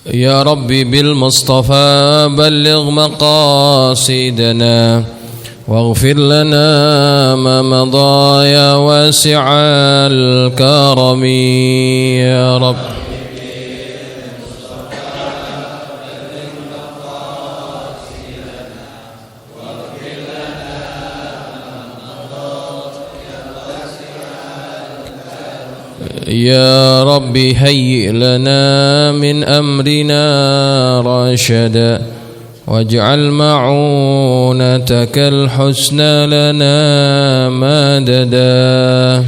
يا ربي بالمصطفى بلغ مقاصدنا واغفر لنا ما مضى يا واسع الكرم يا رب. يا رب هيئ لنا من أمرنا رشدا واجعل معونتك الحسنى لنا مددا.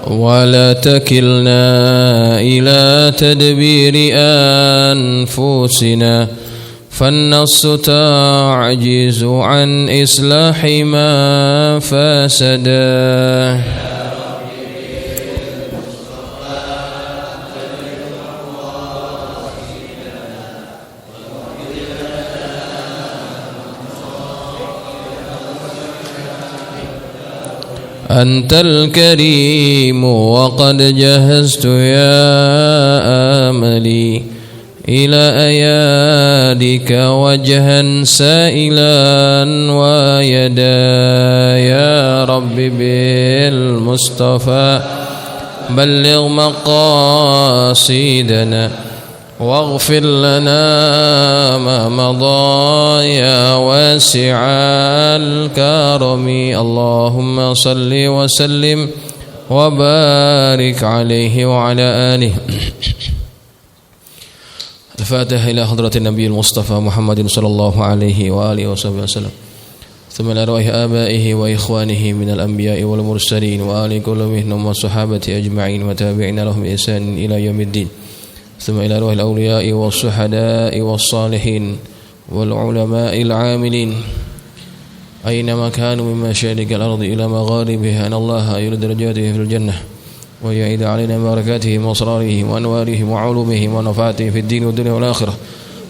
ولا تكلنا إلى تدبير أنفسنا فالنفس تعجز عن إصلاح ما فسدا. أنت الكريم وقد جهزت يا آملي إلى أيادك وجها سائلا ويدا. يا رب بالمصطفى بلغ مقاصدنا واغفر لنا ما مضى يا واسع الكرم. اللهم صل وسلم وبارك عليه وعلى آله. الفاتحة إلى حضرة النبي المصطفى محمد صلى الله عليه وآله وصحبه وسلم. ثم إلى أرواح آبائه وإخوانه من الأنبياء والمرسلين وآل كل منهم والصحابة أجمعين وتابعين لهم بإحسان إلى يوم الدين. ثم إلى أرواح الأولياء والشهداء والصالحين والعلماء العاملين أينما كانوا من مشارق الأرض إلى مغاربها، أن الله يرد درجاته في الجنة ويعيد علينا بركاتهم وأسرارهم وأنوارهم وعلومهم ونفعاتهم في الدين والدنيا والآخرة.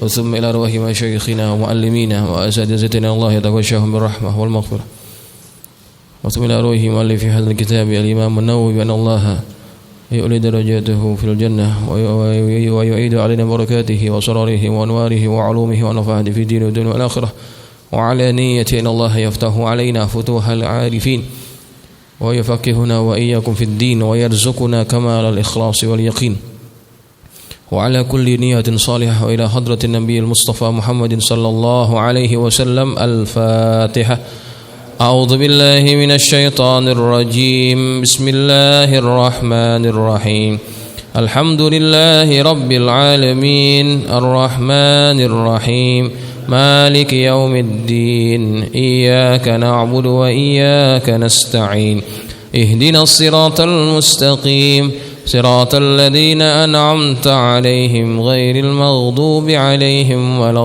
ثم إلى أرواح مشايخنا ومعلمينا وأساتذتنا، الله يتغشاهم بالرحمة والمغفرة. وثم إلى أرواح مؤلف هذا الكتاب الإمام النووي، بأن الله يؤلي درجاته في الجنة ويعيد علينا بركاته وأسراره وأنواره وعلومه ونفعاته في الدين والدنيا والآخرة. وعلى نية أن الله يفتح علينا فتوح العارفين ويفقهنا وإياكم في الدين ويرزقنا كمال الإخلاص واليقين. وعلى كل نية صالحة. وإلى حضرة النبي المصطفى محمد صلى الله عليه وسلم. الفاتحة. أعوذ بالله من الشيطان الرجيم. بسم الله الرحمن الرحيم. الحمد لله رب العالمين الرحمن الرحيم مالك يوم الدين إياك نعبد وإياك نستعين اهدنا الصراط المستقيم صراط الذين أنعمت عليهم غير المغضوب عليهم ولا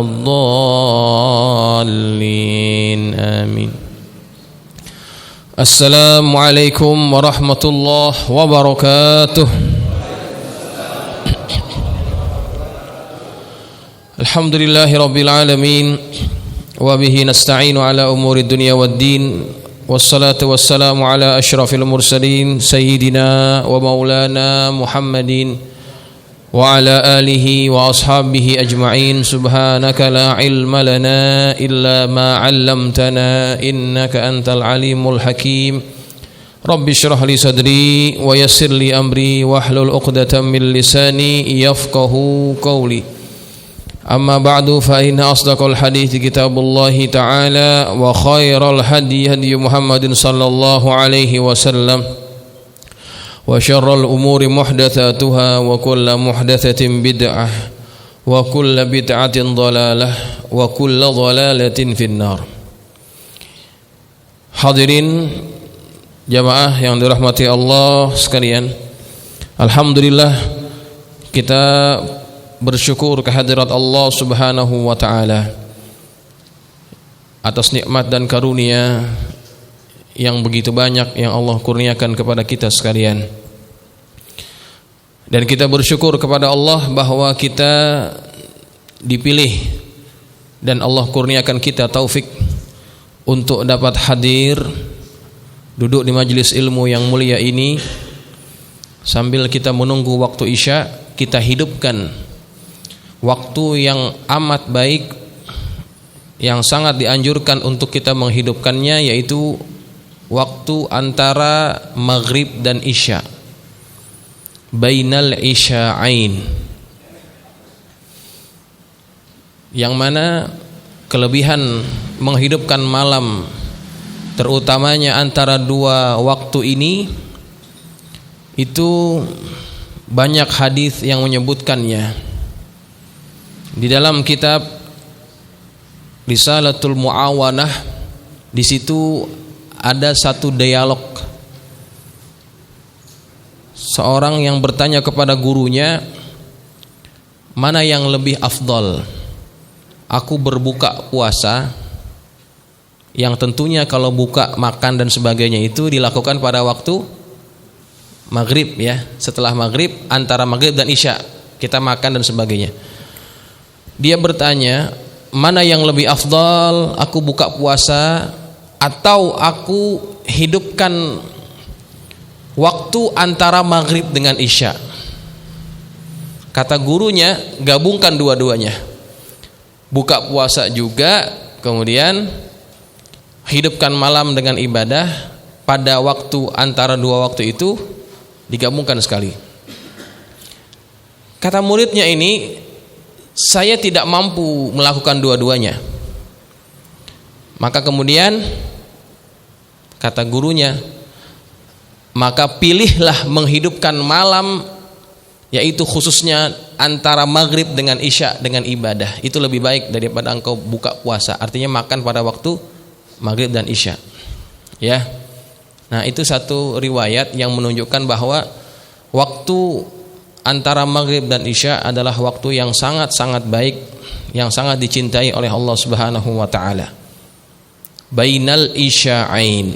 الضالين آمين. السلام عليكم ورحمة الله وبركاته. الحمد لله رب العالمين وبه نستعين على أمور الدنيا والدين، والصلاة والسلام على أشرف المرسلين سيدنا ومولانا محمد وعلى آله وأصحابه أجمعين. سبحانك لا علم لنا إلا ما علمتنا إنك أنت العليم الحكيم. رب اشرح لي صدري ويسر لي أمري واحلل عقدة من لساني يفقه قولي. أما بعد، فإن أصدق الحديث كتاب الله تعالى وخير الهدي هدي محمد صلى الله عليه وسلم وشر الأمور محدثاتها وكل محدثة بدعة وكل بدعة ضلالة وكل ضلالة في النار. Hadirin jamaah yang dirahmati Allah sekalian, alhamdulillah kita bersyukur kehadirat Allah Subhanahu wa taala atas nikmat dan karunia yang begitu banyak yang Allah kurniakan kepada kita sekalian. Dan kita bersyukur kepada Allah bahwa kita dipilih dan Allah kurniakan kita taufik untuk dapat hadir duduk di majelis ilmu yang mulia ini, sambil kita menunggu waktu Isya, kita hidupkan waktu yang amat baik, yang sangat dianjurkan untuk kita menghidupkannya, yaitu waktu antara maghrib dan Isya, bainal isya'ain, yang mana kelebihan menghidupkan malam, terutamanya antara dua waktu ini, itu banyak hadis yang menyebutkannya. Di dalam kitab Risalatul Mu'awanah, di situ ada satu dialog. Seorang yang bertanya kepada gurunya, mana yang lebih afdal? Aku berbuka puasa, yang tentunya kalau buka makan dan sebagainya itu dilakukan pada waktu maghrib, ya, setelah maghrib, antara maghrib dan Isya kita makan dan sebagainya. Dia bertanya, mana yang lebih afdal, aku buka puasa atau aku hidupkan waktu antara maghrib dengan Isya? Kata gurunya, gabungkan dua-duanya, buka puasa juga, kemudian hidupkan malam dengan ibadah. Pada waktu antara dua waktu itu digabungkan sekali. Kata muridnya ini, saya tidak mampu melakukan dua-duanya. Maka kemudian kata gurunya, maka pilihlah menghidupkan malam, yaitu khususnya antara maghrib dengan Isya dengan ibadah. Itu lebih baik daripada engkau buka puasa, artinya makan pada waktu maghrib dan Isya, ya. Nah, itu satu riwayat yang menunjukkan bahwa waktu antara maghrib dan Isya adalah waktu yang sangat-sangat baik, yang sangat dicintai oleh Allah Subhanahu wa taala. Bainal isya'ain.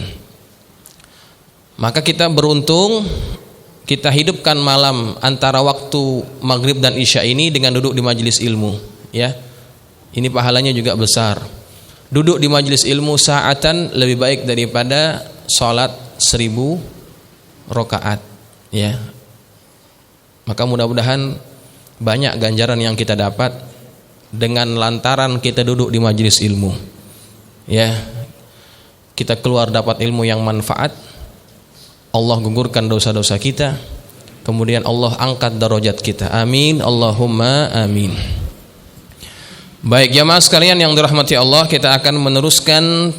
Maka kita beruntung, kita hidupkan malam antara waktu maghrib dan Isya ini dengan duduk di majelis ilmu, ya. Ini pahalanya juga besar. Duduk di majelis ilmu sa'atan lebih baik daripada salat 1000 rakaat, ya. Maka mudah-mudahan banyak ganjaran yang kita dapat dengan lantaran kita duduk di majelis ilmu, ya. Kita keluar dapat ilmu yang manfaat, Allah gugurkan dosa-dosa kita, kemudian Allah angkat darajat kita. Amin, Allahumma amin. Baik jamaah sekalian yang dirahmati Allah, kita akan meneruskan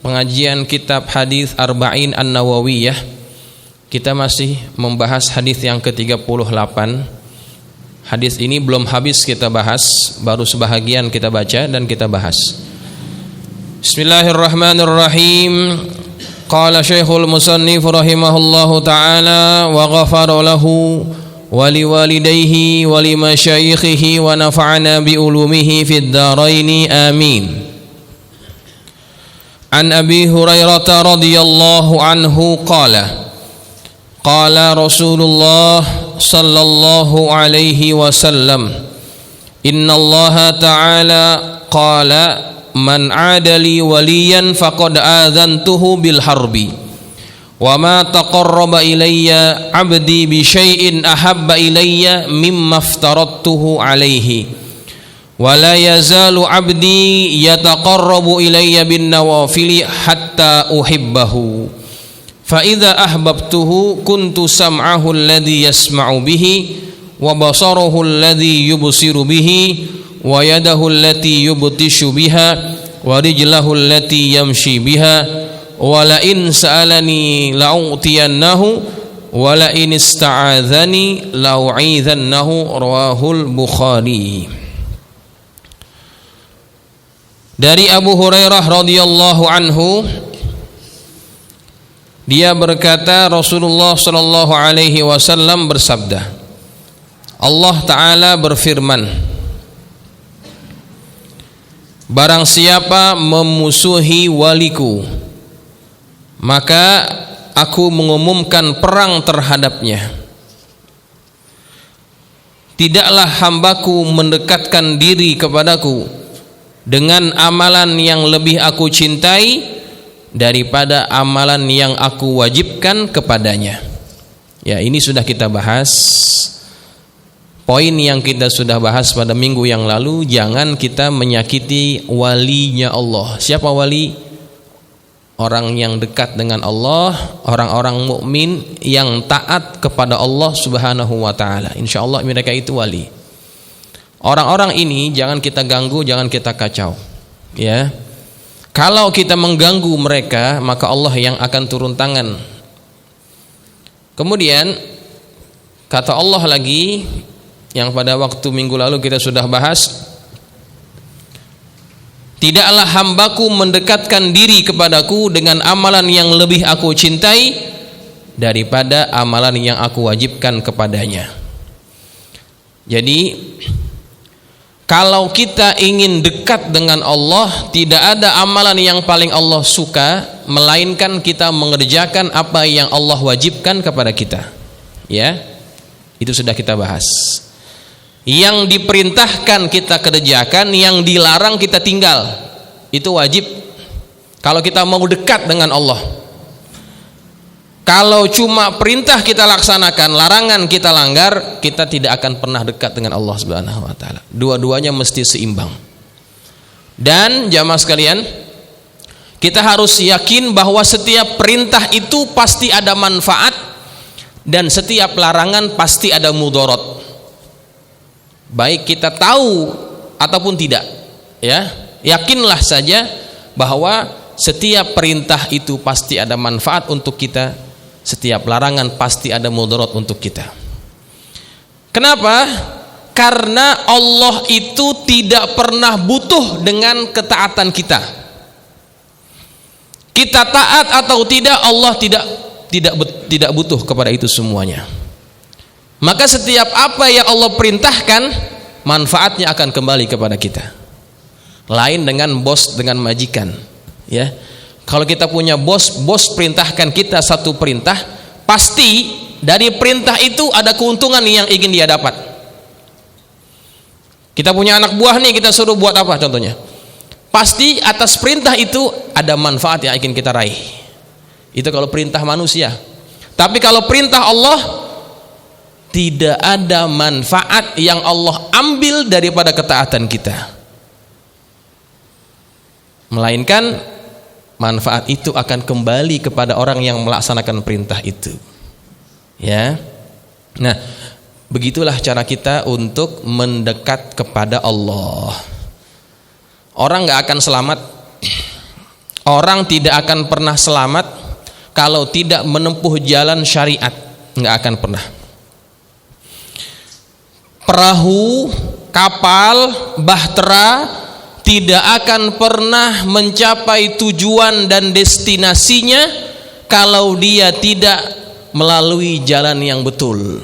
pengajian kitab hadis Arba'in An-Nawawiyah. Kita masih membahas hadis yang ke-38. Hadis ini belum habis kita bahas, baru sebahagian kita baca dan kita bahas. Bismillahirrahmanirrahim. Qala Syekhul Musannif rahimahullahu taala wa ghafara lahu wa liwalidayhi wa limasyayikhihi wa nafa'ana bi ulumihi fid dharain amin. An Abi Hurairah radhiyallahu anhu qala qala Rasulullah sallallahu alaihi wasallam innallaha ta'ala qala man 'adali waliyan faqad adzantuhu bil harbi wa ma taqarraba ilayya 'abdi bi syai'in ahabba ilayya mimma aftaradtuhu alaihi wa la yazalu 'abdi yataqarrabu ilayya bin nawafili hatta uhibbahu fa idza ahbabtuhu kuntu sam'ahu alladhi yasma'u bihi wa basarahu alladhi yubsiru bihi wa yadahu allati yubtishu biha wa rijlahu allati yamshi biha wa la in sa'alani la'utiyannahu wa la in ista'adzani la'u'idhannahu rawahul Bukhari. Dari Abu Hurairah radhiyallahu anhu, dia berkata Rasulullah sallallahu alaihi wasallam bersabda, Allah taala berfirman, barang siapa memusuhi waliku, maka aku mengumumkan perang terhadapnya. Tidaklah hambaku mendekatkan diri kepadaku dengan amalan yang lebih aku cintai daripada amalan yang aku wajibkan kepadanya. Ya, ini sudah kita bahas. Poin yang kita sudah bahas pada minggu yang lalu, jangan kita menyakiti walinya Allah. Siapa wali? Orang yang dekat dengan Allah, orang-orang mukmin yang taat kepada Allah Subhanahu wa taala. Insyaallah mereka itu wali. Orang-orang ini jangan kita ganggu, jangan kita kacau. Ya. Kalau kita mengganggu mereka, maka Allah yang akan turun tangan. Kemudian kata Allah lagi yang pada waktu minggu lalu kita sudah bahas, tidaklah hambaku mendekatkan diri kepadaku dengan amalan yang lebih aku cintai daripada amalan yang aku wajibkan kepadanya. Jadi kalau kita ingin dekat dengan Allah, tidak ada amalan yang paling Allah suka melainkan kita mengerjakan apa yang Allah wajibkan kepada kita. Ya, itu sudah kita bahas. Yang diperintahkan kita kerjakan, yang dilarang kita tinggal. Itu wajib kalau kita mau dekat dengan Allah. Kalau cuma perintah kita laksanakan, larangan kita langgar, kita tidak akan pernah dekat dengan Allah Subhanahu wa taala. Dua-duanya mesti seimbang. Dan jamaah sekalian, kita harus yakin bahwa setiap perintah itu pasti ada manfaat dan setiap larangan pasti ada mudarat. Baik kita tahu ataupun tidak, ya, yakinlah saja bahwa setiap perintah itu pasti ada manfaat untuk kita, setiap larangan pasti ada mudarat untuk kita. Kenapa? Karena Allah itu tidak pernah butuh dengan ketaatan kita. Kita taat atau tidak, Allah tidak butuh kepada itu semuanya. Maka setiap apa yang Allah perintahkan, manfaatnya akan kembali kepada kita. Lain dengan bos dengan majikan, ya. Kalau kita punya bos perintahkan kita satu perintah, pasti dari perintah itu ada keuntungan yang ingin dia dapat. Kita punya anak buah nih, kita suruh buat apa contohnya? Pasti atas perintah itu ada manfaat yang ingin kita raih. Itu kalau perintah manusia. Tapi kalau perintah Allah, tidak ada manfaat yang Allah ambil daripada ketaatan kita, melainkan manfaat itu akan kembali kepada orang yang melaksanakan perintah itu. Ya. Nah, begitulah cara kita untuk mendekat kepada Allah. Orang gak akan selamat, orang tidak akan pernah selamat kalau tidak menempuh jalan syariat. Gak akan pernah. Perahu, kapal, bahtera tidak akan pernah mencapai tujuan dan destinasinya kalau dia tidak melalui jalan yang betul.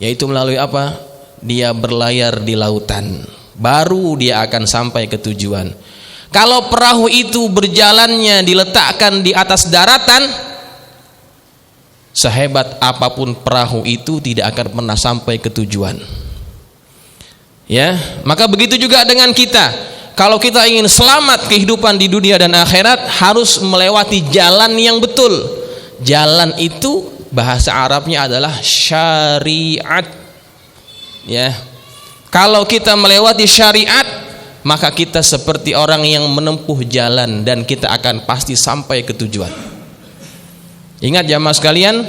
Yaitu melalui apa? Dia berlayar di lautan, baru dia akan sampai ke tujuan. Kalau perahu itu berjalannya diletakkan di atas daratan, sehebat apapun perahu itu tidak akan pernah sampai ke tujuan. Ya, maka begitu juga dengan kita. Kalau kita ingin selamat kehidupan di dunia dan akhirat, harus melewati jalan yang betul. Jalan itu bahasa Arabnya adalah syariat. Ya. Kalau kita melewati syariat, maka kita seperti orang yang menempuh jalan dan kita akan pasti sampai ke tujuan. Ingat jamaah sekalian,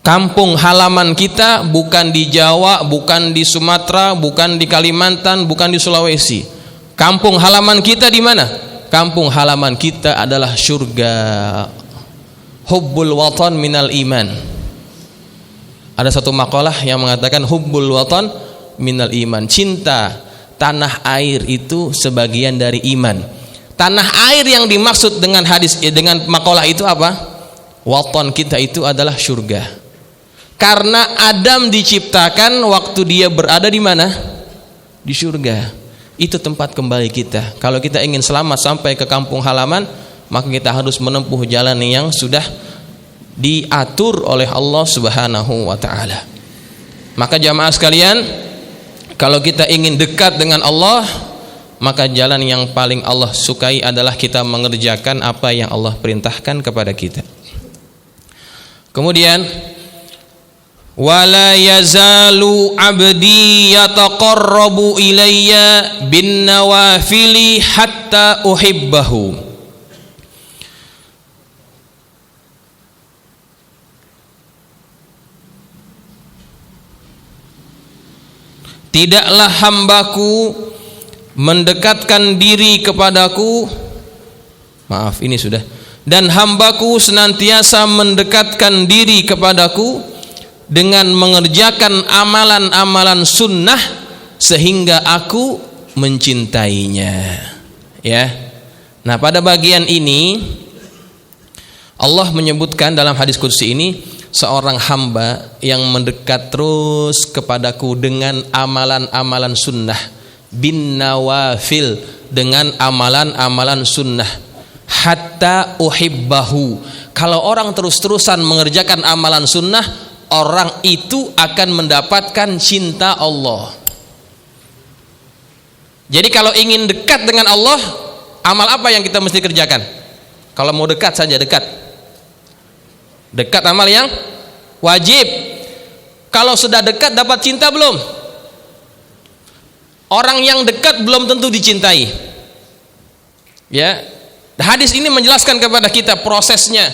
kampung halaman kita bukan di Jawa, bukan di Sumatera, bukan di Kalimantan, bukan di Sulawesi. Kampung halaman kita di mana? Kampung halaman kita adalah surga. Hubbul watan minal iman. Ada satu makalah yang mengatakan hubbul watan minal iman. Cinta tanah air itu sebagian dari iman. Tanah air yang dimaksud dengan hadis dengan makalah itu apa? Watan kita itu adalah surga. Karena Adam diciptakan waktu dia berada di mana? Di surga. Itu tempat kembali kita. Kalau kita ingin selamat sampai ke kampung halaman, maka kita harus menempuh jalan yang sudah diatur oleh Allah Subhanahu wa taala. Maka jamaah sekalian, Kalau kita ingin dekat dengan Allah, maka jalan yang paling Allah sukai adalah kita mengerjakan apa yang Allah perintahkan kepada kita. Kemudian wala yazalu abdi yataqarrabu ilayya bin nawafili hatta uhibbahu. Tidaklah hambaku mendekatkan diri kepadaku, maaf ini sudah, dan hambaku senantiasa mendekatkan diri kepadaku dengan mengerjakan amalan-amalan sunnah sehingga aku mencintainya. Ya. Nah, pada bagian ini Allah menyebutkan dalam hadis qudsi ini, seorang hamba yang mendekat terus kepadaku dengan amalan-amalan sunnah, bin nawafil, dengan amalan-amalan sunnah, hatta uhibbahu. Kalau orang terus-terusan mengerjakan amalan sunnah, orang itu akan mendapatkan cinta Allah. Jadi kalau ingin dekat dengan Allah, amal apa yang kita mesti kerjakan? Kalau mau dekat saja dekat. Dekat amal yang wajib. Kalau sudah dekat dapat cinta belum? Orang yang dekat belum tentu dicintai. Ya. Hadis ini menjelaskan kepada kita prosesnya.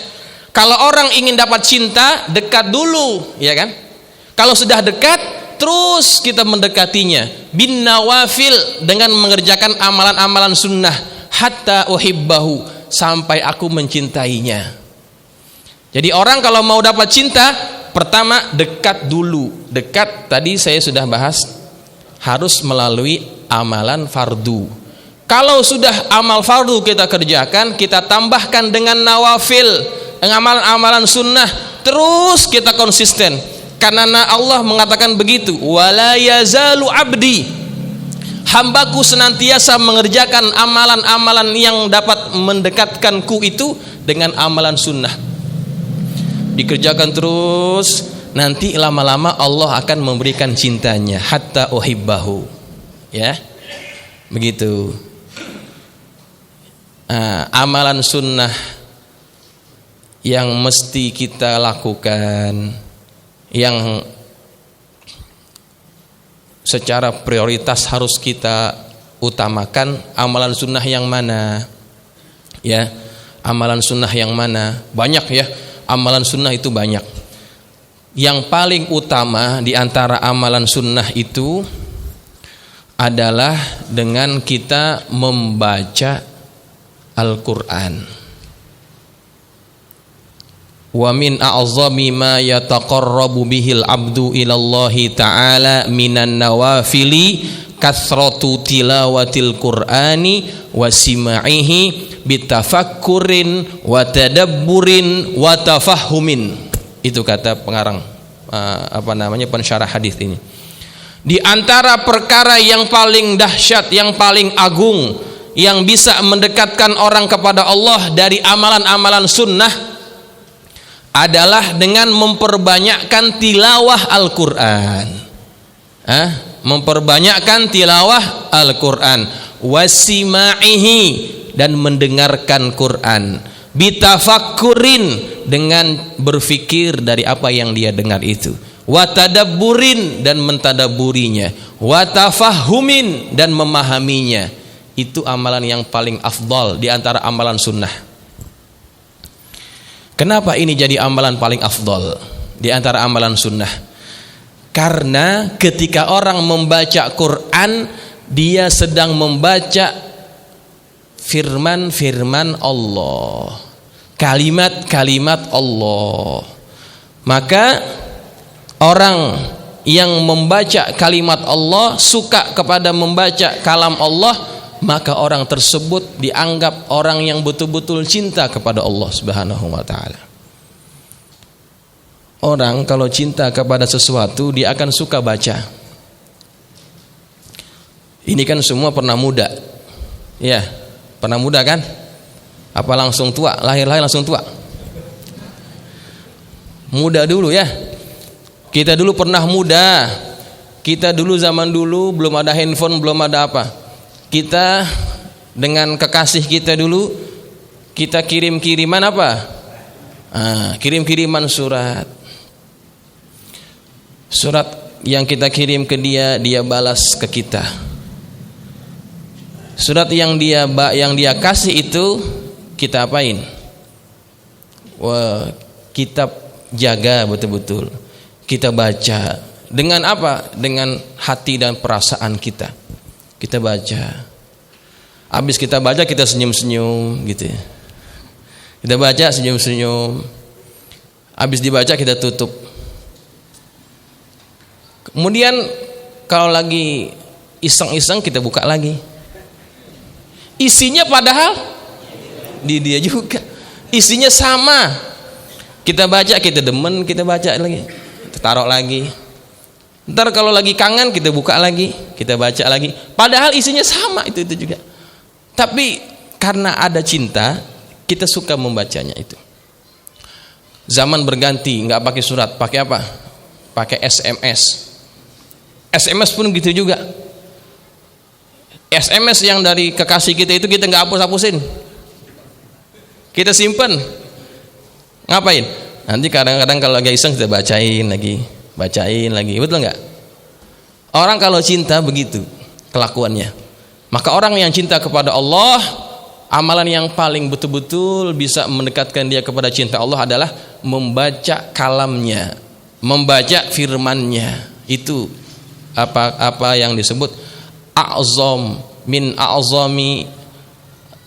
Kalau orang ingin dapat cinta, dekat dulu, ya kan? Kalau sudah dekat, terus kita mendekatinya bin nawafil, dengan mengerjakan amalan-amalan sunnah, hatta uhibbahu, sampai aku mencintainya. Jadi orang kalau mau dapat cinta, pertama dekat dulu. Dekat tadi saya sudah bahas, harus melalui amalan fardu. Kalau sudah amal fardu kita kerjakan, kita tambahkan dengan nawafil, amalan-amalan sunnah, terus kita konsisten. Karena Allah mengatakan begitu, wala yazalu abdi, hambaku senantiasa mengerjakan amalan-amalan yang dapat mendekatkanku itu dengan amalan sunnah. Dikerjakan terus, nanti lama-lama Allah akan memberikan cintanya, hatta uhibbahu. Ya, begitu. Amalan sunnah yang mesti kita lakukan, yang secara prioritas harus kita utamakan, amalan sunnah yang mana? Ya, amalan sunnah yang mana? Banyak ya. Amalan sunnah itu banyak. Yang paling utama di antara amalan sunnah itu adalah dengan kita membaca Al-Quran. Wa min a'zami ma yataqarrabu bihil abdu ilallahi ta'ala minan nawafili kathratu tilawatil Qur'ani wa sima'ihi bitafakkurin wa tadabburin wa tafahumin. Itu kata pengarang pensyarah hadis ini. Di antara perkara yang paling dahsyat, yang paling agung, yang bisa mendekatkan orang kepada Allah dari amalan-amalan sunnah adalah dengan memperbanyakkan tilawah Al-Quran. Memperbanyakkan tilawah Al-Quran, wasima'ihi, dan mendengarkan Quran, bitafakkurin, dengan berfikir dari apa yang dia dengar itu, watadabburin, dan mentadaburinya, watafahumin, dan memahaminya. Itu amalan yang paling afdal di antara amalan sunnah. Kenapa ini jadi amalan paling afdal di antara amalan sunnah? Karena ketika orang membaca Quran, dia sedang membaca firman-firman Allah, kalimat-kalimat Allah. Maka orang yang membaca kalimat Allah, suka kepada membaca kalam Allah, maka orang tersebut dianggap orang yang betul-betul cinta kepada Allah Subhanahu wa ta'ala. Orang kalau cinta kepada sesuatu, dia akan suka baca. Ini kan semua pernah muda. Ya, pernah muda kan? Apa langsung tua? Lahir-lahir langsung tua? Muda dulu ya. Kita dulu pernah muda. Kita dulu zaman dulu belum ada handphone, belum ada apa. Kita dengan kekasih kita dulu, kita kirim-kiriman apa? Kirim-kiriman surat. Surat yang kita kirim ke dia, dia balas ke kita. Surat yang dia kasih itu kita apain? Wah, kita jaga betul-betul. Kita baca. Dengan apa? Dengan hati dan perasaan kita. Kita baca. Habis kita baca kita senyum-senyum gitu ya. Kita baca senyum-senyum. Habis dibaca kita tutup. Kemudian kalau lagi iseng-iseng kita buka lagi. Isinya padahal di dia juga. Isinya sama. Kita baca, kita demen, kita baca lagi. Kita taruh lagi. Ntar kalau lagi kangen kita buka lagi, kita baca lagi. Padahal isinya sama itu juga. Tapi karena ada cinta, kita suka membacanya itu. Zaman berganti, nggak pakai surat, pakai apa? Pakai SMS. SMS pun gitu juga. SMS yang dari kekasih kita itu kita nggak hapus-hapusin. Kita simpen. Ngapain? Nanti kadang-kadang kalau lagi iseng kita bacain lagi. Betul nggak? Orang kalau cinta begitu kelakuannya. Maka orang yang cinta kepada Allah, amalan yang paling betul-betul bisa mendekatkan dia kepada cinta Allah adalah membaca kalamnya, membaca firmannya. Itu apa yang disebut a'zam min a'zami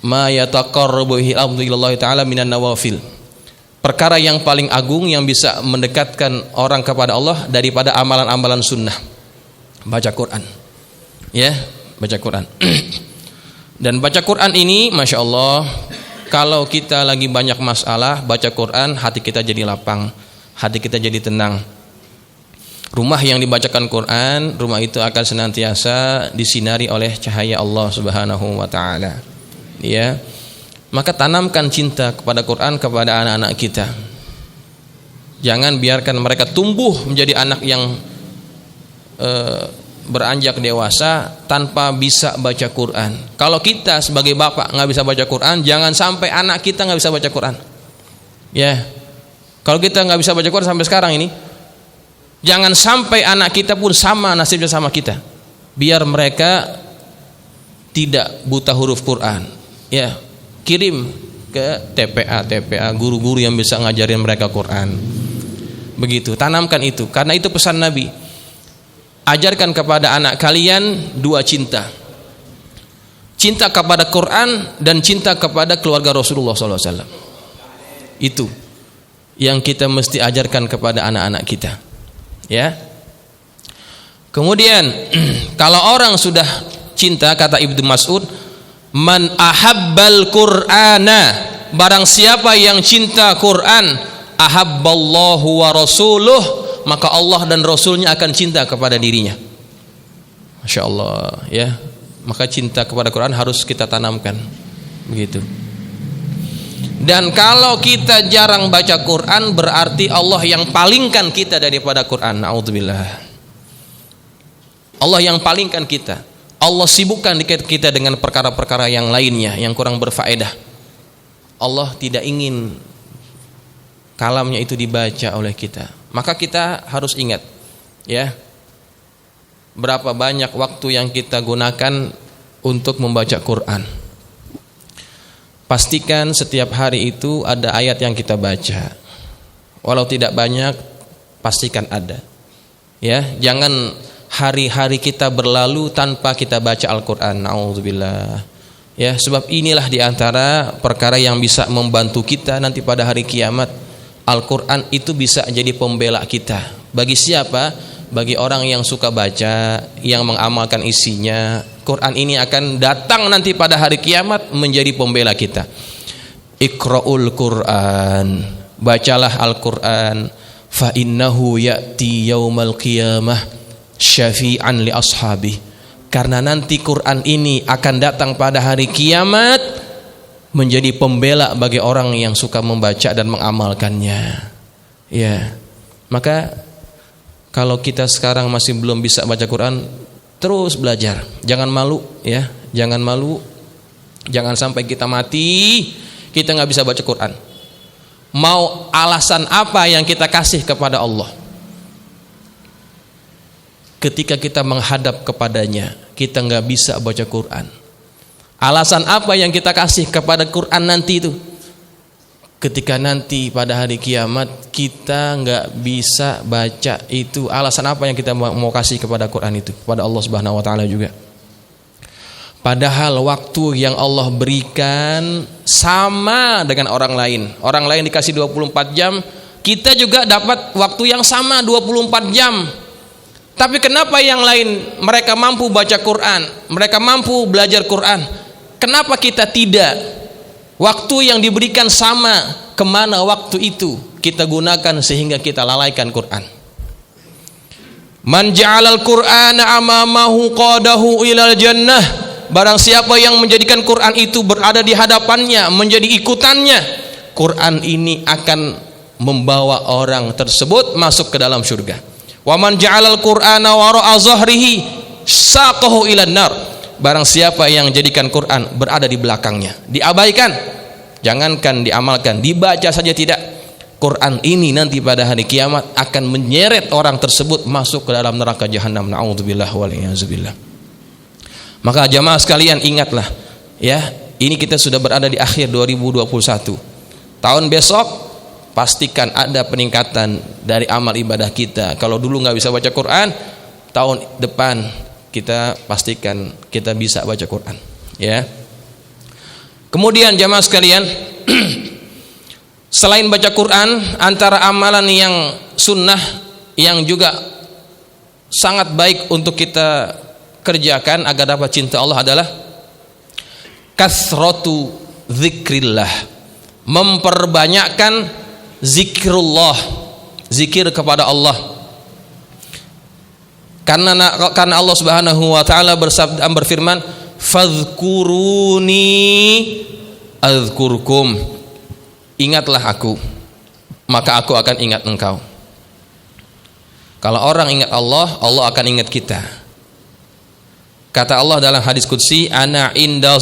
ma yataqarrabu bihi al-'abdu ila Allah taala minan nawafil. Perkara yang paling agung yang bisa mendekatkan orang kepada Allah daripada amalan-amalan sunnah. Baca Quran. Ya, baca Quran. Dan baca Quran ini, Masya Allah, kalau kita lagi banyak masalah, baca Quran, hati kita jadi lapang, hati kita jadi tenang. Rumah yang dibacakan Quran, rumah itu akan senantiasa disinari oleh cahaya Allah Subhanahu wa taala. Ya. Maka tanamkan cinta kepada Quran kepada anak-anak kita. Jangan biarkan mereka tumbuh menjadi anak yang beranjak dewasa tanpa bisa baca Quran. Kalau kita sebagai bapak nggak bisa baca Quran, jangan sampai anak kita nggak bisa baca Quran. Ya, kalau kita nggak bisa baca Quran sampai sekarang ini, jangan sampai anak kita pun sama nasibnya sama kita. Biar mereka tidak buta huruf Quran. Ya. Kirim ke TPA guru-guru yang bisa ngajarin mereka Quran. Begitu, tanamkan itu. Karena itu pesan Nabi. Ajarkan kepada anak kalian dua cinta. Cinta kepada Quran dan cinta kepada keluarga Rasulullah SAW. Itu yang kita mesti ajarkan kepada anak-anak kita. Ya. Kemudian kalau orang sudah cinta, kata Ibnu Mas'ud, man ahabbal Qur'ana, barang siapa yang cinta Quran, ahabballahu wa rasuluh, maka Allah dan Rasulnya akan cinta kepada dirinya. Masya Allah, ya. Maka cinta kepada Quran harus kita tanamkan, begitu. Dan kalau kita jarang baca Quran, berarti Allah yang palingkan kita daripada Quran. Na'udzubillah. Allah yang palingkan kita. Allah sibukkan kita dengan perkara-perkara yang lainnya yang kurang berfaedah. Allah tidak ingin kalamnya itu dibaca oleh kita. Maka kita harus ingat, ya, berapa banyak waktu yang kita gunakan untuk membaca Quran. Pastikan setiap hari itu ada ayat yang kita baca. Walau tidak banyak, pastikan ada. Ya, jangan hari-hari kita berlalu tanpa kita baca Al-Quran. Na'udzubillah. Ya, sebab inilah diantara perkara yang bisa membantu kita nanti pada hari kiamat. Al-Quran itu bisa jadi pembela kita. Bagi siapa? Bagi orang yang suka baca, yang mengamalkan isinya. Quran ini akan datang nanti pada hari kiamat menjadi pembela kita. Iqra'ul Quran, bacalah Al-Quran. Fa innahu ya'ti yaumal qiyamah syafi'an li ashabi, karena nanti Quran ini akan datang pada hari kiamat menjadi pembela bagi orang yang suka membaca dan mengamalkannya. Ya, maka Kalau kita sekarang masih belum bisa baca Quran, terus belajar. Jangan malu ya, jangan malu. Jangan sampai kita mati kita nggak bisa baca Quran. Mau alasan apa yang kita kasih kepada Allah? Ketika kita menghadap kepadanya, kita nggak bisa baca Quran. Alasan apa yang kita kasih kepada Quran nanti itu? Ketika nanti pada hari kiamat kita nggak bisa baca itu, alasan apa yang kita mau kasih kepada Quran itu? Kepada Allah Subhanahu Wa Taala juga. Padahal waktu yang Allah berikan sama dengan orang lain. Orang lain dikasih 24 jam, kita juga dapat waktu yang sama 24 jam. Tapi kenapa yang lain mereka mampu baca Quran, mereka mampu belajar Quran? Kenapa kita tidak? Waktu yang diberikan sama, kemana waktu itu kita gunakan sehingga kita lalaikan Quran? Man ja'alal Qur'ana amamahu qadahu ilal jannah. Barang siapa yang menjadikan Quran itu berada di hadapannya, menjadi ikutannya, Quran ini akan membawa orang tersebut masuk ke dalam surga. Wa man ja'alal Qur'ana wara'a zahrihi saqahu ilan nar. Barang siapa yang jadikan Quran berada di belakangnya, diabaikan, jangankan diamalkan, dibaca saja tidak, Quran ini nanti pada hari kiamat akan menyeret orang tersebut masuk ke dalam neraka jahanam. Na'udzubillah wal iyadzubillah. Maka jamaah sekalian ingatlah ya, ini kita sudah berada di akhir 2021. Tahun besok pastikan ada peningkatan dari amal ibadah kita. Kalau dulu nggak bisa baca Quran, tahun depan kita pastikan kita bisa baca Quran ya. Kemudian jamaah sekalian selain baca Quran, antara amalan yang sunnah yang juga sangat baik untuk kita kerjakan agar dapat cinta Allah adalah kasratu zikrillah, memperbanyakkan zikrullah, zikir kepada Allah. Karena Allah Subhanahu wa taala bersabda, berfirman, fadhkuruni adzkurkum. Ingatlah aku, maka aku akan ingat engkau. Kalau orang ingat Allah, Allah akan ingat kita. Kata Allah dalam hadis qudsi, ana inda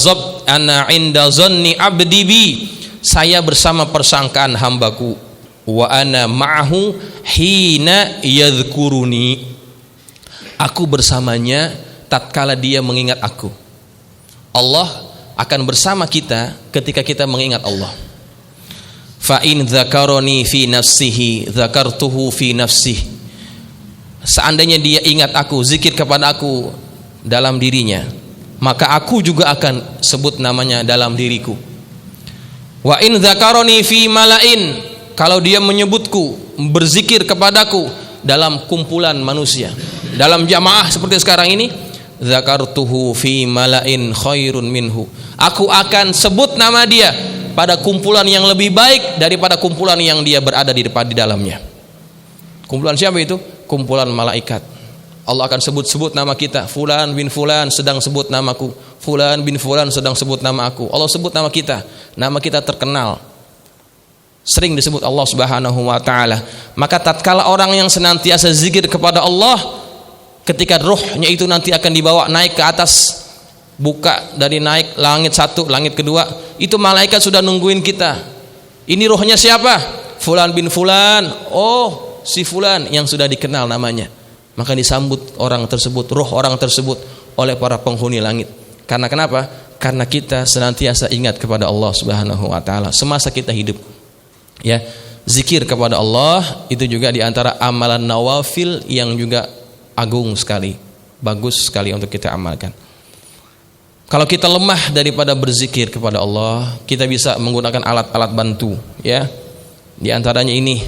zanni abdi bi. Saya bersama persangkaan hambaku. Wa ana ma'ahu hina yadhkuruni. Aku bersamanya tatkala dia mengingat aku. Allah akan bersama kita ketika kita mengingat Allah. Fa in dzakaroni fi nafsihi dzakartuhu fi nafsihi. Seandainya dia ingat aku, zikir kepada aku dalam dirinya, maka aku juga akan sebut namanya dalam diriku. Wa in dzakaroni fi malain, kalau dia menyebutku, berzikir kepadaku dalam kumpulan manusia, dalam jamaah seperti sekarang ini, dzakartuhu fi malain khairun minhu. Aku akan sebut nama dia pada kumpulan yang lebih baik daripada kumpulan yang dia berada di dalamnya. Kumpulan siapa itu? Kumpulan malaikat. Allah akan sebut-sebut nama kita. Fulan bin Fulan sedang sebut namaku. Fulan bin Fulan sedang sebut nama aku. Allah sebut nama kita. Nama kita terkenal, sering disebut Allah Subhanahu wa taala. Maka tatkala orang yang senantiasa zikir kepada Allah, ketika ruhnya itu nanti akan dibawa naik ke atas, buka dari naik langit satu, langit kedua, itu malaikat sudah nungguin kita. Ini ruhnya siapa? Fulan bin Fulan. Oh, si Fulan yang sudah dikenal namanya. Maka disambut orang tersebut, ruh orang tersebut oleh para penghuni langit. Karena kenapa? Karena kita senantiasa ingat kepada Allah Subhanahu wa taala semasa kita hidup. Ya, zikir kepada Allah itu juga diantara amalan nawafil yang juga agung sekali, bagus sekali untuk kita amalkan. Kalau kita lemah daripada berzikir kepada Allah, kita bisa menggunakan alat-alat bantu ya. Di antaranya ini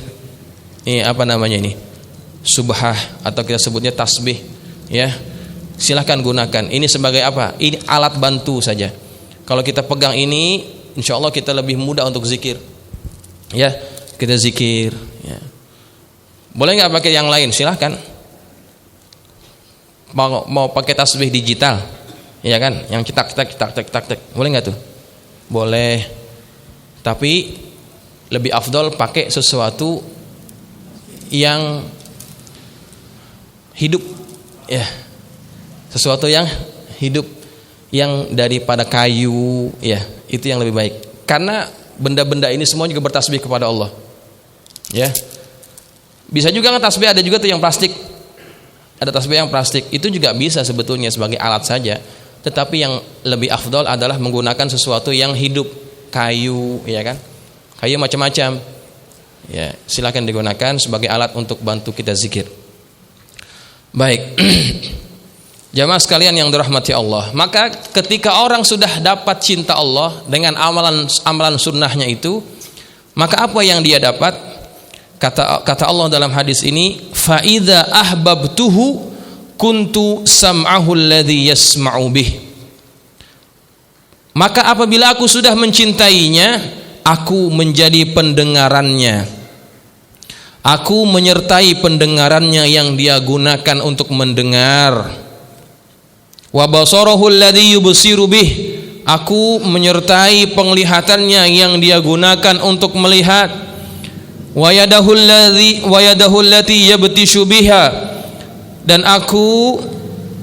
apa namanya ini? Subhah, atau kita sebutnya tasbih ya. Silahkan gunakan. Ini sebagai apa? Ini alat bantu saja. Kalau kita pegang ini, insya Allah kita lebih mudah untuk zikir ya. Kita zikir ya. Boleh nggak pakai yang lain? Silahkan. Mau pakai tasbih digital ya kan, yang cetak, boleh nggak tuh? Boleh. Tapi lebih afdol pakai sesuatu yang hidup, ya, sesuatu yang hidup, yang daripada kayu, ya, itu yang lebih baik. Karena benda-benda ini semua juga bertasbih kepada Allah, ya. Bisa juga ngetasbih, ada juga tuh yang plastik, ada tasbih yang plastik, itu juga bisa sebetulnya sebagai alat saja. Tetapi yang lebih afdol adalah menggunakan sesuatu yang hidup, kayu, ya kan, kayu macam-macam, ya, silakan digunakan sebagai alat untuk bantu kita zikir. Baik. Jamaah sekalian yang dirahmati Allah, maka ketika orang sudah dapat cinta Allah dengan amalan sunnahnya itu, maka apa yang dia dapat? Kata Allah dalam hadis ini, fa idza ahbabtuhu kuntu sam'ahu alladhi yasma'u bih. Maka apabila aku sudah mencintainya, aku menjadi pendengarannya. Aku menyertai pendengarannya yang dia gunakan untuk mendengar. Wa basarahu alladhi yubsiru bih. Aku menyertai penglihatannya yang dia gunakan untuk melihat. Wa yadahu allati yabtishu biha. Dan aku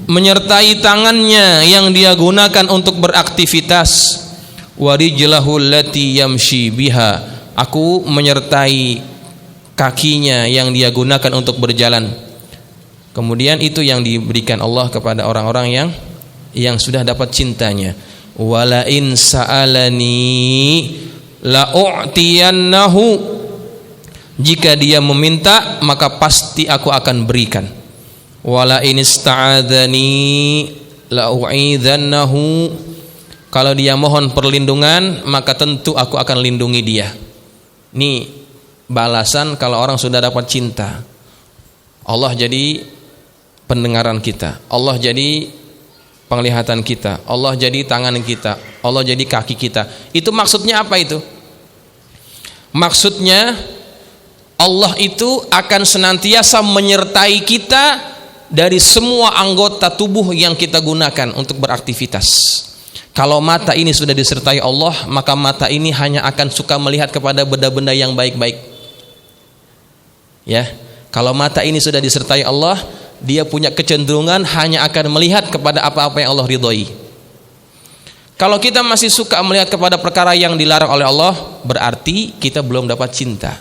menyertai tangannya yang dia gunakan untuk beraktivitas. Wa rijlahu allati yamshi biha. Aku menyertai kakinya yang dia gunakan untuk berjalan. Kemudian itu yang diberikan Allah kepada orang-orang yang sudah dapat cintanya. Wala in sa'alani la u'tiyannahu. Jika dia meminta, maka pasti aku akan berikan. Wala in ista'adzani la u'idhannahu. Kalau dia mohon perlindungan, maka tentu aku akan lindungi dia. Ini balasan kalau orang sudah dapat cinta. Allah jadi pendengaran kita, Allah jadi penglihatan kita, Allah jadi tangan kita, Allah jadi kaki kita. Itu maksudnya apa itu? Maksudnya Allah itu akan senantiasa menyertai kita dari semua anggota tubuh yang kita gunakan untuk beraktivitas. Kalau mata ini sudah disertai Allah, maka mata ini hanya akan suka melihat kepada benda-benda yang baik-baik. Ya, kalau mata ini sudah disertai Allah, dia punya kecenderungan hanya akan melihat kepada apa-apa yang Allah ridhoi. Kalau kita masih suka melihat kepada perkara yang dilarang oleh Allah, berarti kita belum dapat cinta.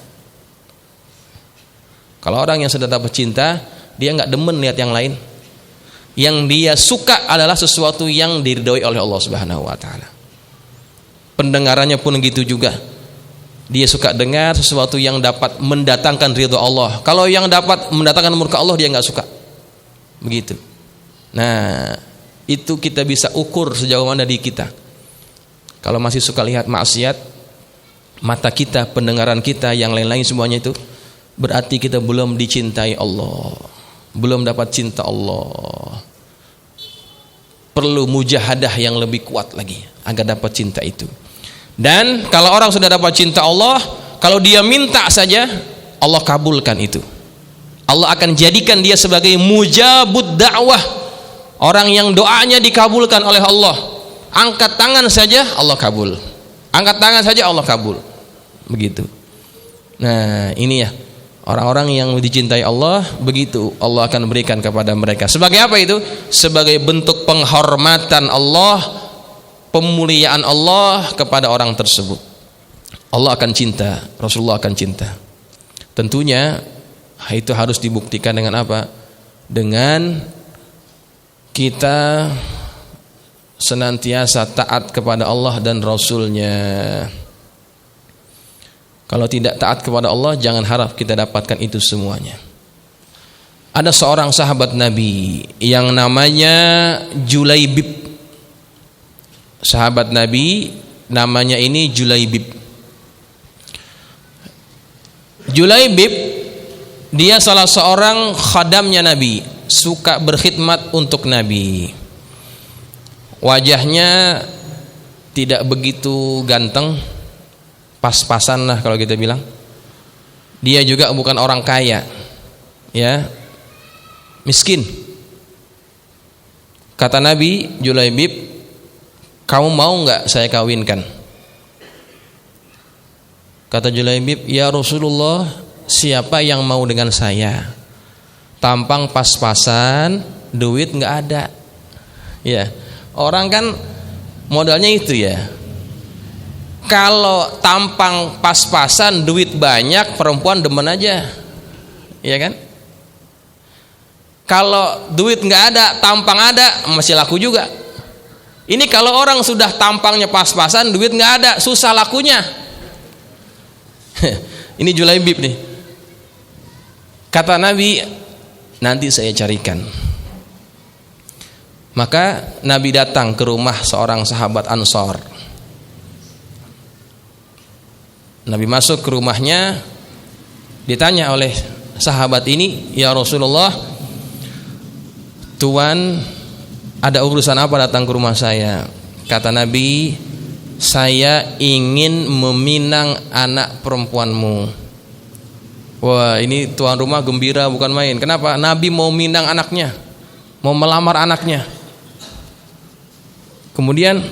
Kalau orang yang sudah dapat cinta, dia nggak demen lihat yang lain. Yang dia suka adalah sesuatu yang diridhoi oleh Allah Subhanahu wa taala. Pendengarannya pun gitu juga. Dia suka dengar sesuatu yang dapat mendatangkan ridho Allah. Kalau yang dapat mendatangkan murka Allah, dia nggak suka. Begitu. Nah, itu kita bisa ukur sejauh mana di kita. Kalau masih suka lihat maksiat, mata kita, pendengaran kita, yang lain-lain semuanya itu, berarti kita belum dicintai Allah, belum dapat cinta Allah. Perlu mujahadah yang lebih kuat lagi agar dapat cinta itu. Dan kalau orang sudah dapat cinta Allah, kalau dia minta saja, Allah kabulkan itu. Allah akan jadikan dia sebagai mujabud da'wah, orang yang doanya dikabulkan oleh Allah. Angkat tangan saja Allah kabul, angkat tangan saja Allah kabul. Begitu. Nah, ini ya, orang-orang yang dicintai Allah, begitu Allah akan berikan kepada mereka. Sebagai apa itu? Sebagai bentuk penghormatan Allah, pemuliaan Allah kepada orang tersebut. Allah akan cinta, Rasulullah akan cinta. Tentunya itu harus dibuktikan dengan apa? Dengan kita senantiasa taat kepada Allah dan Rasulnya. Kalau tidak taat kepada Allah, jangan harap kita dapatkan itu semuanya. Ada seorang sahabat Nabi yang namanya Julaibib. Sahabat Nabi namanya ini Julaibib. Julaibib, dia salah seorang khadamnya Nabi, suka berkhidmat untuk Nabi. Wajahnya tidak begitu ganteng, pas-pasan lah kalau kita bilang. Dia juga bukan orang kaya, ya, miskin. Kata Nabi, Julaibib, kamu mau nggak saya kawinkan? Kata Julaibib, ya Rasulullah, siapa yang mau dengan saya? tampang pas-pasan, duit nggak ada. Ya, orang kan modalnya itu ya. Kalau tampang pas-pasan, duit banyak, perempuan demen aja, ya kan? Kalau duit nggak ada, tampang ada, masih laku juga. Ini kalau orang sudah tampangnya pas-pasan, duit nggak ada, susah lakunya. Ini Julaibib nih. Kata Nabi, nanti saya carikan. Maka Nabi datang ke rumah seorang sahabat Ansor. Nabi masuk ke rumahnya, ditanya oleh sahabat ini, ya Rasulullah, Tuan, ada urusan apa datang ke rumah saya? Kata Nabi, saya ingin meminang anak perempuanmu. Wah, ini tuan rumah gembira bukan main. Kenapa? Nabi mau minang anaknya, mau melamar anaknya. Kemudian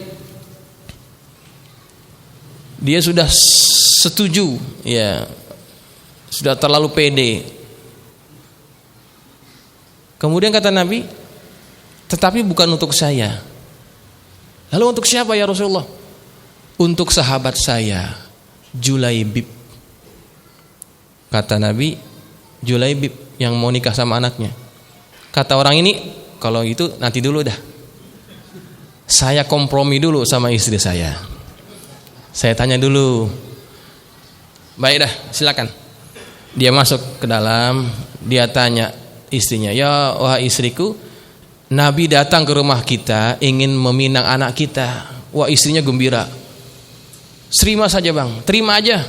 dia sudah setuju, ya, sudah terlalu pede. Kemudian kata Nabi, tetapi bukan untuk saya. Lalu untuk siapa ya Rasulullah? Untuk sahabat saya, Julaibib. Kata Nabi, Julaibib yang mau nikah sama anaknya. Kata orang ini, kalau gitu nanti dulu dah. Saya kompromi dulu sama istri saya. Saya tanya dulu. Baik dah, silakan. Dia masuk ke dalam, dia tanya istrinya, ya wahai istriku, Nabi datang ke rumah kita ingin meminang anak kita. Wah, istrinya gembira. Terima saja bang, terima aja.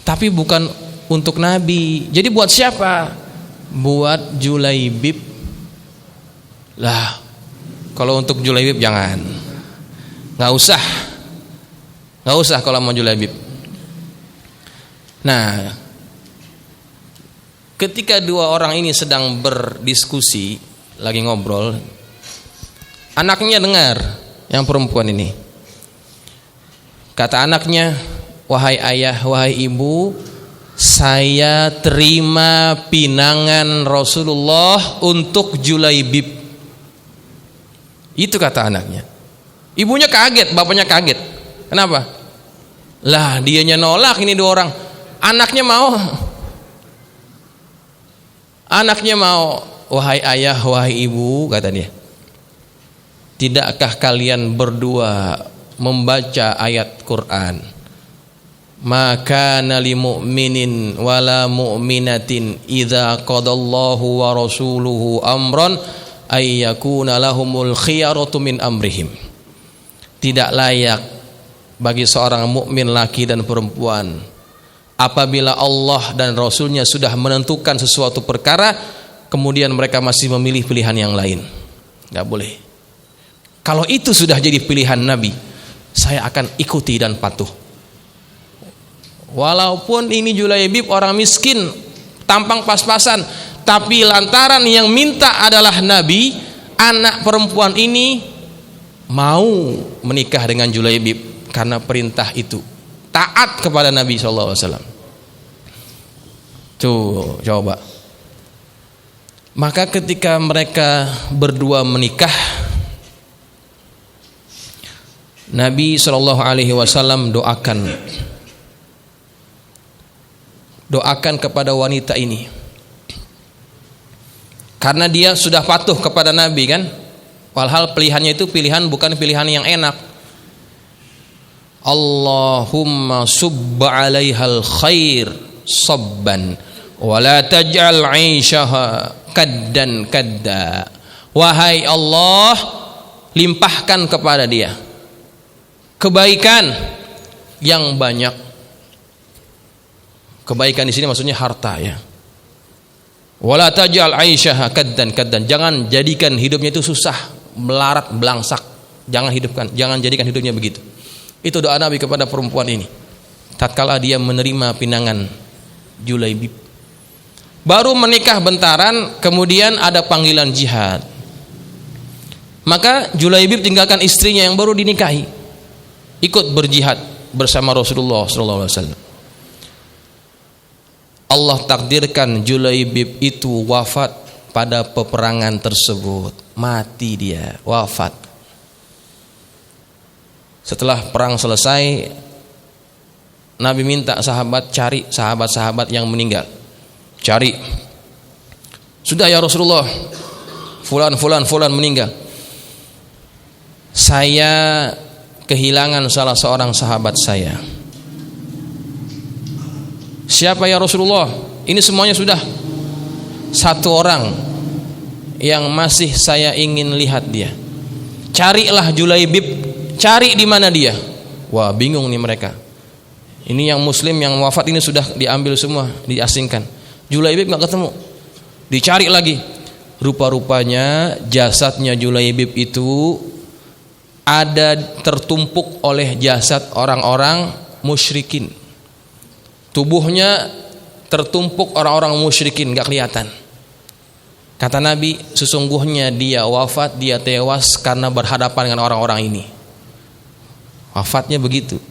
Tapi bukan untuk Nabi. Jadi buat siapa? Buat Julaibib. Lah, kalau untuk Julaibib jangan. Nggak usah kalau mau Julaibib. Nah, ketika dua orang ini sedang berdiskusi, lagi ngobrol, anaknya dengar yang perempuan ini. Kata anaknya, wahai ayah, wahai ibu, saya terima pinangan Rasulullah untuk Julaibib. Itu kata anaknya. Ibunya kaget, bapaknya kaget. Kenapa? Lah, dianya nolak, ini dua orang. Anaknya mau, wahai ayah, wahai ibu, kata dia. Tidakkah kalian berdua membaca ayat Quran? Maka nali mu'minin wala mu'minatin idza qadallahu wa rasuluhu amran ay yakuna lahumul khiyaratu min amrihim. Tidak layak bagi seorang mukmin laki dan perempuan apabila Allah dan Rasulnya sudah menentukan sesuatu perkara, kemudian mereka masih memilih pilihan yang lain. Gak boleh. Kalau itu sudah jadi pilihan Nabi, saya akan ikuti dan patuh. Walaupun ini Julaibib orang miskin, tampang pas-pasan, tapi lantaran yang minta adalah Nabi, anak perempuan ini mau menikah dengan Julaibib karena perintah itu. Taat kepada Nabi SAW. Tuh, coba. Maka ketika mereka berdua menikah, Nabi SAW doakan kepada wanita ini, karena dia sudah patuh kepada Nabi kan. Walhal pilihannya itu pilihan bukan pilihan yang enak. Allahumma subba 'alaihal khair sabban wa la taj'al 'aishaha kaddan kadda. Wahai Allah, limpahkan kepada dia kebaikan yang banyak. Kebaikan di sini maksudnya harta ya. Wala taj'al 'aishaha kaddan kaddan. Jangan jadikan hidupnya itu susah, melarat, belangsak. Jangan jadikan hidupnya begitu. Itu doa Nabi kepada perempuan ini tatkala dia menerima pinangan Julaibib. Baru menikah bentaran, kemudian ada panggilan jihad. Maka Julaibib tinggalkan istrinya yang baru dinikahi, ikut berjihad bersama Rasulullah SAW. Allah takdirkan Julaibib itu wafat pada peperangan tersebut. Mati dia, wafat. Setelah perang selesai, Nabi minta sahabat cari sahabat-sahabat yang meninggal. Cari. Sudah ya Rasulullah, fulan meninggal. Saya kehilangan salah seorang sahabat saya. Siapa ya Rasulullah? Ini semuanya sudah. Satu orang yang masih saya ingin lihat dia. Carilah Julaibib, cari di mana dia. Wah, bingung nih mereka. Ini yang muslim yang wafat ini sudah diambil semua, diasingkan. Julaibib enggak ketemu. Dicari lagi. Rupa-rupanya jasadnya Julaibib itu ada tertumpuk oleh jasad orang-orang musyrikin. Tubuhnya tertumpuk orang-orang musyrikin, enggak kelihatan. Kata Nabi, sesungguhnya dia wafat, dia tewas karena berhadapan dengan orang-orang ini. Wafatnya begitu.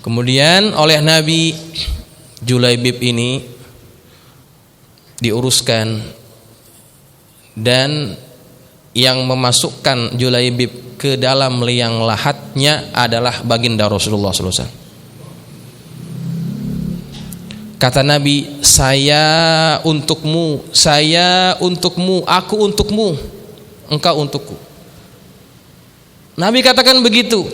Kemudian oleh Nabi, Julaibib ini diuruskan, dan yang memasukkan Julaibib ke dalam liang lahatnya adalah baginda Rasulullah SAW. Kata Nabi, saya untukmu, aku untukmu, engkau untukku. Nabi katakan begitu,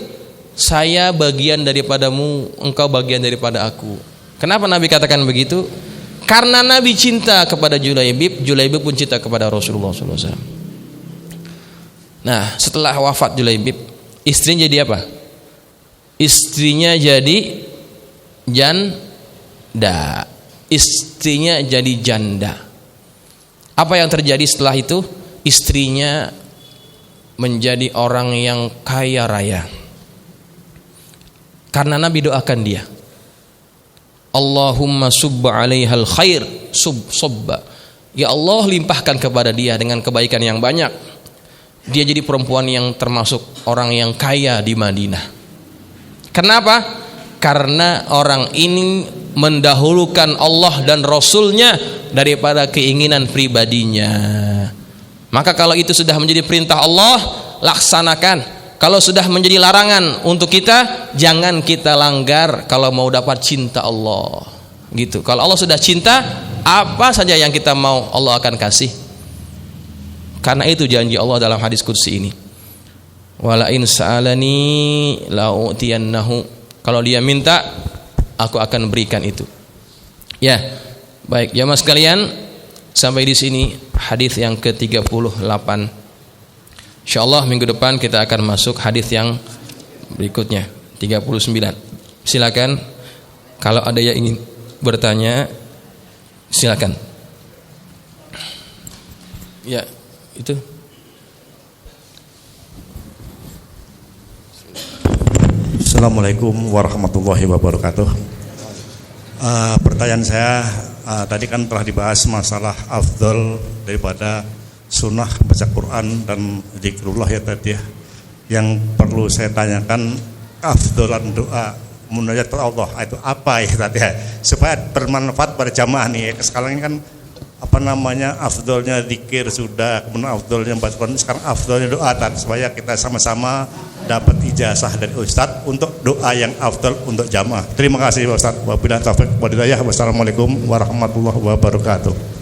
saya bagian daripadamu, engkau bagian daripada aku. Kenapa Nabi katakan begitu? Karena Nabi cinta kepada Julaibib, Julaibib pun cinta kepada Rasulullah SAW. Nah, setelah wafat Julaibib, istrinya jadi apa? Istrinya jadi janda. Istrinya jadi janda. Apa yang terjadi setelah itu? Istrinya menjadi orang yang kaya raya. Karena Nabi doakan dia, Allahumma subba alaihal khair subba. Ya Allah, limpahkan kepada dia dengan kebaikan yang banyak. Dia jadi perempuan yang termasuk orang yang kaya di Madinah. Kenapa? Karena orang ini mendahulukan Allah dan Rasulnya daripada keinginan pribadinya. Maka kalau itu sudah menjadi perintah Allah, laksanakan. Kalau sudah menjadi larangan untuk kita, jangan kita langgar kalau mau dapat cinta Allah. Gitu. Kalau Allah sudah cinta, apa saja yang kita mau Allah akan kasih. Karena itu janji Allah dalam hadis qudsi ini. Wala in sa'alani la'utiyannahu. Kalau dia minta, aku akan berikan itu. Ya. Baik, jamaah sekalian, sampai di sini hadis yang ke-38. Insyaallah minggu depan kita akan masuk hadis yang berikutnya, 39. Silakan kalau ada yang ingin bertanya, silakan. Ya, itu. Assalamualaikum warahmatullahi wabarakatuh. Pertanyaan saya, tadi kan telah dibahas masalah afdol daripada sunnah baca Quran dan zikrullah ya tadi ya. Yang perlu saya tanyakan, afdolan doa munajat Allah itu apa ya tadi ya, supaya bermanfaat pada jamaah nih ya. Sekarang ini kan afdolnya zikir sudah, kemudian afdolnya baca Quran, sekarang afdolnya doa tadi, supaya kita sama-sama dapat ijazah dari Ustadz untuk doa yang afdol untuk jamaah. Terima kasih Ustadz. Wabillahi taufiq wal hidayah. Wassalamualaikum warahmatullahi wabarakatuh.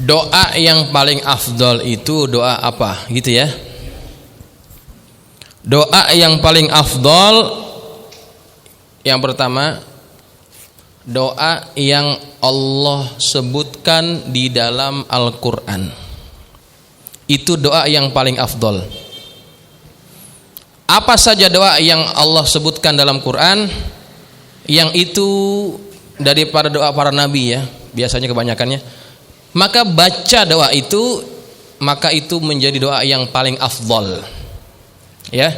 Doa yang paling afdol itu doa apa? Gitu ya. Doa yang paling afdol, yang pertama, doa yang Allah sebutkan di dalam Al-Quran. Itu doa yang paling afdol. Apa saja doa yang Allah sebutkan dalam Quran, yang itu daripada doa para nabi ya, biasanya kebanyakannya, maka baca doa itu, maka itu menjadi doa yang paling afdol ya.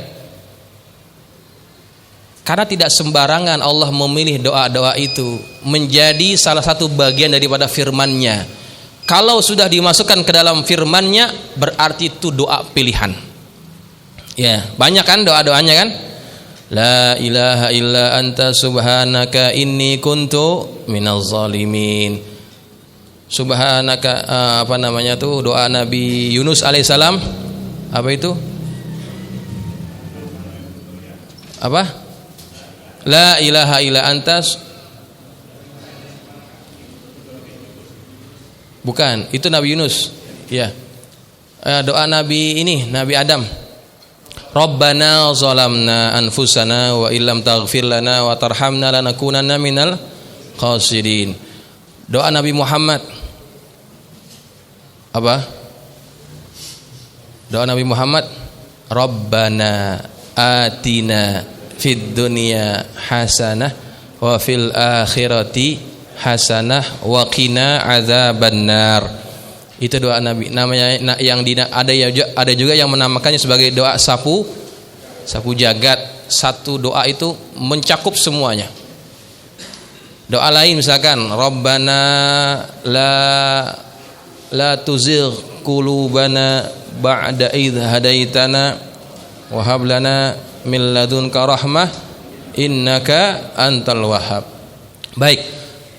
Karena tidak sembarangan Allah memilih doa-doa itu menjadi salah satu bagian daripada firman-Nya. Kalau sudah dimasukkan ke dalam firman-Nya, berarti itu doa pilihan ya. Banyak kan doa-doanya kan, la ilaha illa anta subhanaka inni kuntu minaz zalimin. Subhanaka apa namanya tuh doa Nabi Yunus alaihissalam, apa itu? Apa? La ilaha illa antas. Bukan, itu Nabi Yunus. Ya. Doa Nabi ini, Nabi Adam. Rabbana zalamna anfusana wa illam taghfir lana wa tarhamna lanakunanna minal khasirin. Doa Nabi Muhammad. Apa? Doa Nabi Muhammad, Rabbana atina fid dunya hasanah wa fil akhirati hasanah wa qina adzabannar. Itu doa Nabi, namanya yang ada juga yang menamakannya sebagai doa sapu jagat. Satu doa itu mencakup semuanya. Doa lain misalkan Rabbana la tuzigh qulubana ba'da idh hadaitana wa hab lana min ladunka rahmah innaka antal wahhab. Baik.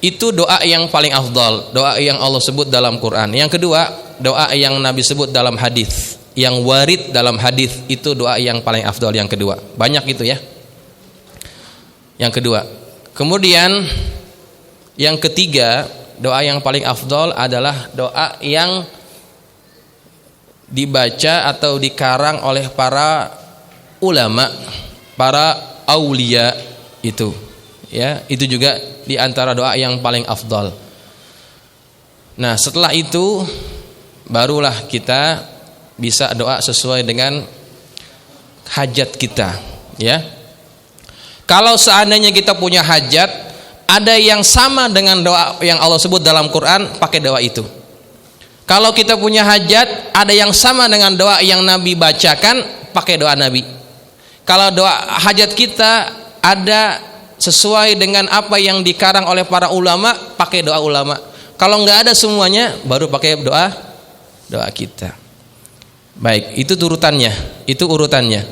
Itu doa yang paling afdal, doa yang Allah sebut dalam Quran. Yang kedua, doa yang Nabi sebut dalam hadis, yang warid dalam hadis, itu doa yang paling afdal yang kedua. Banyak itu ya. Yang kedua. Kemudian yang ketiga, doa yang paling afdal adalah doa yang dibaca atau dikarang oleh para ulama, para aulia itu. Ya, itu juga di antara doa yang paling afdal. Nah, setelah itu barulah kita bisa doa sesuai dengan hajat kita, ya. Kalau seandainya kita punya hajat, ada yang sama dengan doa yang Allah sebut dalam Quran, pakai doa itu. Kalau kita punya hajat, ada yang sama dengan doa yang Nabi bacakan, pakai doa Nabi. Kalau doa hajat kita ada sesuai dengan apa yang dikarang oleh para ulama, pakai doa ulama. Kalau nggak ada semuanya, baru pakai doa kita. Baik, itu urutannya.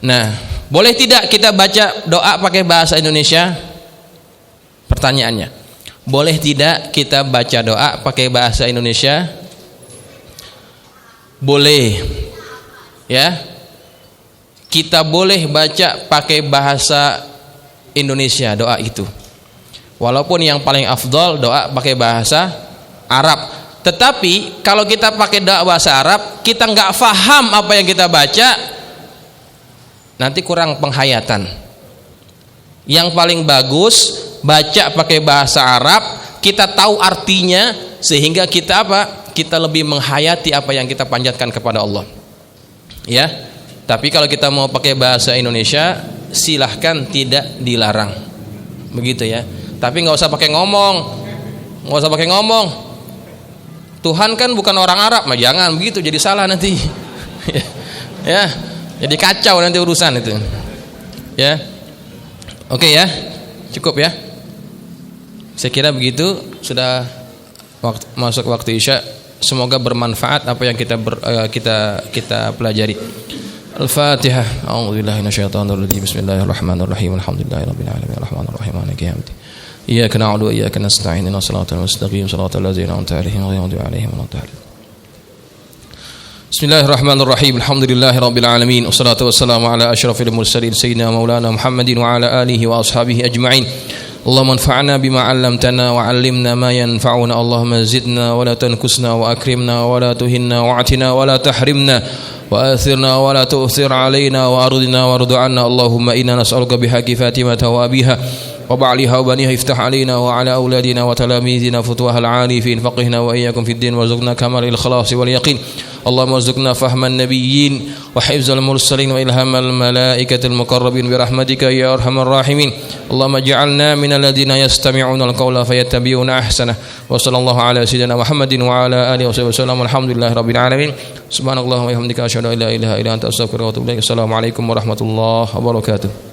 Nah, boleh tidak kita baca doa pakai bahasa Indonesia? Pertanyaannya, boleh tidak kita baca doa pakai bahasa Indonesia? Boleh, ya. Kita boleh baca pakai bahasa Indonesia doa itu. Walaupun yang paling afdal doa pakai bahasa Arab. Tetapi kalau kita pakai doa bahasa Arab, kita nggak faham apa yang kita baca, nanti kurang penghayatan. Yang paling bagus baca pakai bahasa Arab, kita tahu artinya sehingga kita kita lebih menghayati apa yang kita panjatkan kepada Allah. Ya. Tapi kalau kita mau pakai bahasa Indonesia, silahkan, tidak dilarang, begitu ya. Tapi nggak usah pakai ngomong, Tuhan kan bukan orang Arab, mah jangan begitu, jadi salah nanti. Ya, jadi kacau nanti urusan itu. Ya, oke ya, cukup ya. Saya kira begitu, sudah masuk waktu Isya. Semoga bermanfaat apa yang kita pelajari. Al-Fatihah. A'udzubillahi minasyaitonir rajim. Bismillahirrahmanirrahim. Alhamdulillahirabbil alamin. Arrahmanirrahim. Maliki yaumiddin. Iyyaka na'budu wa iyyaka nasta'in. Ihdinas siratal mustaqim. Siratal ladzina an'amta 'alaihim ghairil maghdubi 'alaihim waladdallin. Bismillahirrahmanirrahim. Alhamdulillahirabbil alamin. Wassalatu wassalamu ala asyrafil mursalin sayyidina maulana Muhammadin wa ala alihi wa ashabihi ajma'in. Allahumma anfa'na bima 'allamtana wa 'allimna ma yanfa'una. Allahumma zidna wa la tanqusna wa akrimna wa la tuhinna wa atina wa la tahrimna wa athirna wa la tu'thir 'alaina wa ardina warḍ 'anna. Allahumma inna nas'aluka bihaqi Fatimata wa abiha wa ba'liha wa baniha iftah 'alaina wa 'ala auladina wa talamizina futuhal 'arifin faqihna wa iyyakum fid din warzuqna kamal ikhlas wal yaqin. Allahumma warzuqna fahman nabiyyin wa hifzal mursalin wa ilhamal malaikatil muqarrabin bi rahmatika ya arhamar rahimin. Allahumma ij'alna minal ladzina yastami'una al-qawla fayattabi'una ahsana. Wa sallallahu ala sayyidina Muhammadin wa ala alihi wasallam. Alhamdulillahirabbil alamin. Subhanakallahumma wa bihamdika asyhadu an la ilaha illa anta astaghfiruka wa atubu ilaik. Assalamualaikum warahmatullahi wabarakatuh.